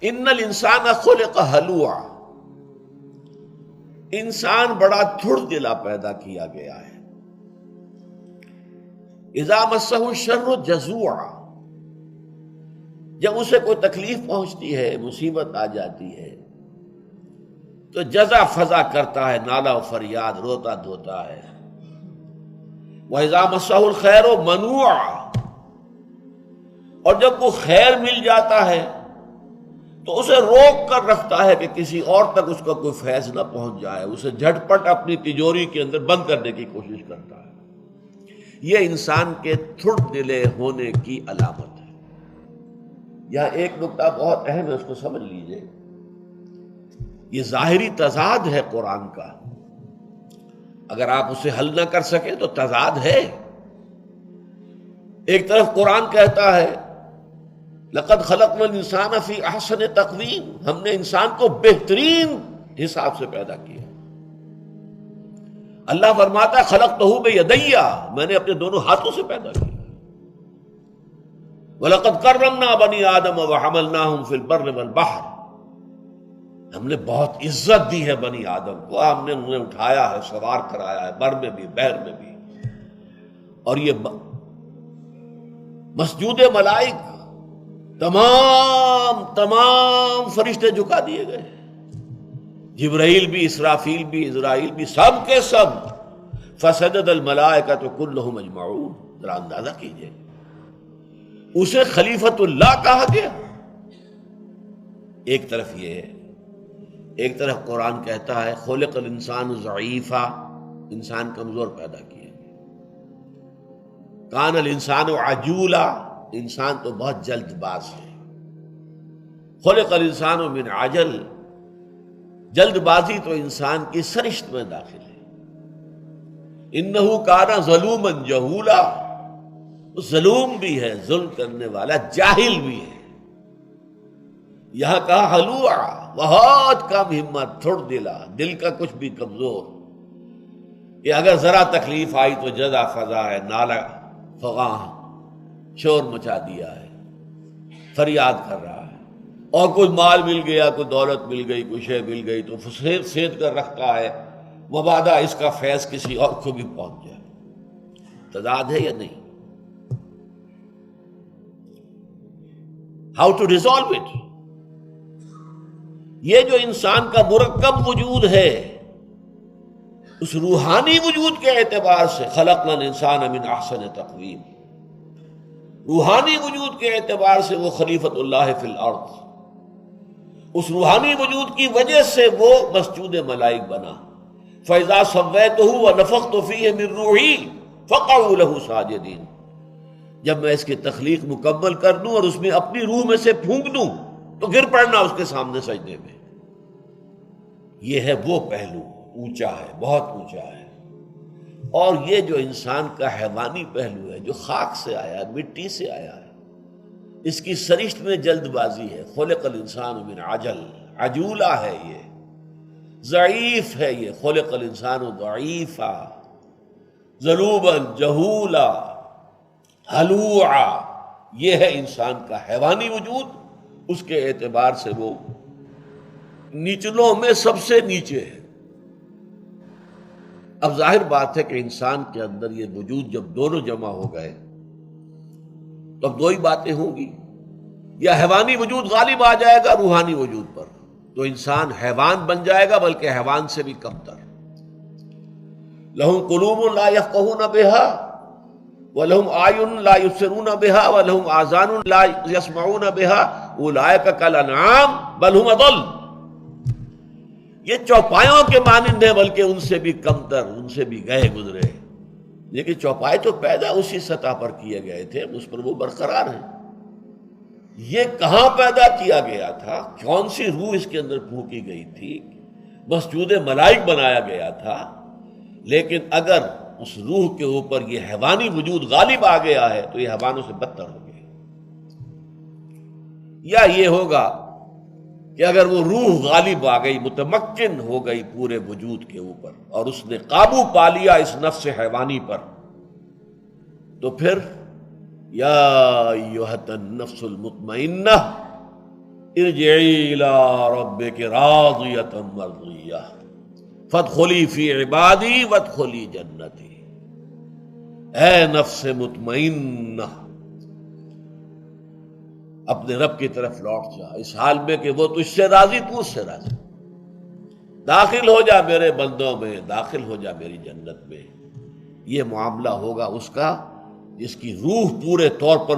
ان الانسان خلق ہلوعا، انسان بڑا تھڑ دلا پیدا کیا گیا ہے۔ اذا مسہ الشر جزوعا، جب اسے کوئی تکلیف پہنچتی ہے، مصیبت آ جاتی ہے تو جزا فضا کرتا ہے، نالا و فریاد، روتا دھوتا ہے۔ وَإِذَا مَسَّهُ الْخَيْرُ مَنُوعًا، اور جب وہ خیر مل جاتا ہے تو اسے روک کر رکھتا ہے کہ کسی اور تک اس کا کوئی فیض نہ پہنچ جائے، اسے جھٹ پٹ اپنی تجوری کے اندر بند کرنے کی کوشش کرتا ہے۔ یہ انسان کے تھڑ دلے ہونے کی علامت ہے۔ یہاں ایک نکتہ بہت اہم ہے، اس کو سمجھ لیجئے۔ یہ ظاہری تضاد ہے قرآن کا، اگر آپ اسے حل نہ کر سکیں تو تضاد ہے۔ ایک طرف قرآن کہتا ہے لقد خلقنا الانسان فی احسن تقویم، ہم نے انسان کو بہترین حساب سے پیدا کیا۔ اللہ فرماتا ہے خلقتہ بیدی، میں نے اپنے دونوں ہاتھوں سے پیدا کیا۔ وَلَقَدْ كَرَّمْنَا بَنِي آدَمَ وَحَمَلْنَاهُمْ فِي الْبَرِّ وَالْبَحْرِ، ہم نے بہت عزت دی ہے بنی آدم کو، ہم نے انہیں اٹھایا ہے، سوار کرایا ہے، بر میں بھی بحر میں بھی۔ اور یہ مسجود ملائک تمام فرشتے جھکا دیے گئے، جبرائیل بھی، اسرافیل بھی، اسرائیل بھی، سب کے سب۔ فسجد الملائکۃ کلھم اجمعون، ذرا اندازہ کیجئے، اسے خلیفۃ اللہ کہا گیا۔ ایک طرف یہ ہے، ایک طرف قرآن کہتا ہے خلق الانسان ضعیفا، انسان کمزور پیدا کیا۔ کان الانسان عجولا، انسان تو بہت جلد باز ہے۔ خلق الانسان من عجل، جلد بازی تو انسان کی سرشت میں داخل ہے۔ انہ کان ظلوما جہولا، ظلوم بھی ہے، ظلم کرنے والا، جاہل بھی ہے۔ یہاں کہا ہلوعا، بہت کم ہمت، تھوڑ دلا، دل کا کچھ بھی کمزور، کہ اگر ذرا تکلیف آئی تو جزا فضا ہے، نالا فغاں، شور مچا دیا ہے، فریاد کر رہا ہے۔ اور کوئی مال مل گیا، کوئی دولت مل گئی، کوئی شے مل گئی تو سید کر رکھتا ہے، مبادا اس کا فیض کسی اور کو بھی پہنچ جائے۔ تضاد ہے یا نہیں؟ How to resolve it? یہ جو انسان کا مرکب وجود ہے، اس روحانی وجود کے اعتبار سے خلقنا الانسان من احسن تقویم، روحانی وجود کے اعتبار سے وہ خلیفۃ اللہ فی الارض، اس روحانی وجود کی وجہ سے وہ مسجود ملائک بنا۔ فَإِذَا سَوَّيْتُهُ وَنَفَخْتُ فِيهِ مِن رُوحِي فَقَعُوا لَهُ سَاجِدِينَ، جب میں اس کی تخلیق مکمل کر دوں اور اس میں اپنی روح میں سے پھونک دوں تو گر پڑنا اس کے سامنے سجدے میں۔ یہ ہے وہ پہلو، اونچا ہے، بہت اونچا ہے۔ اور یہ جو انسان کا حیوانی پہلو ہے، جو خاک سے آیا ہے، مٹی سے آیا ہے، اس کی سرشت میں جلد بازی ہے۔ خلق الانسان من عجل، عجولہ ہے یہ، ضعیف ہے یہ، خلق الانسان ضعیفا، ظلوما جہولا، ہلوعا، یہ ہے انسان کا حیوانی وجود۔ اس کے اعتبار سے وہ نیچلوں میں سب سے نیچے ہے۔ اب ظاہر بات ہے کہ انسان کے اندر یہ وجود جب دونوں جمع ہو گئے تو اب دو ہی باتیں ہوں گی، یا حیوانی وجود غالب آ جائے گا روحانی وجود پر تو انسان حیوان بن جائے گا، بلکہ حیوان سے بھی کم تر۔ لہم قلوب لا یفقہون بہا وَلَهُمْ أَعْیُنٌ لَا یبصرون بہا وَلَهُمْ آذَانٌ لَا یسمعون بہا أُولَئِکَ کالأنعام بل ھم اضل، یہ چوپایوں کے مانند ہیں، بلکہ ان سے بھی کم تر، ان سے بھی گئے گزرے۔ لیکن چوپائے تو پیدا اسی سطح پر کیے گئے تھے، اس پر وہ برقرار ہیں۔ یہ کہاں پیدا کیا گیا تھا، کون سی روح اس کے اندر پھونکی گئی تھی؟ مسجود ملائک بنایا گیا تھا، لیکن اگر اس روح کے اوپر یہ حیوانی وجود غالب آ گیا ہے تو یہ حیوانوں سے بدتر ہو گیا۔ یا یہ ہوگا کہ اگر وہ روح غالب آ گئی، متمکن ہو گئی پورے وجود کے اوپر، اور اس نے قابو پا لیا اس نفس حیوانی پر، تو پھر یا ایھا النفس المطمئنہ ارجعی الی ربک راضیۃ مرضیہ فادخلی فی عبادی وادخلی جنتی، اے نفس مطمئنہ اپنے رب کی طرف لوٹ جا، اس حال میں کہ وہ تجھ سے راضی، تو اس سے راضی، داخل ہو جا میرے بندوں میں، داخل ہو جا میری جنت میں۔ یہ معاملہ ہوگا اس کا جس کی روح پورے طور پر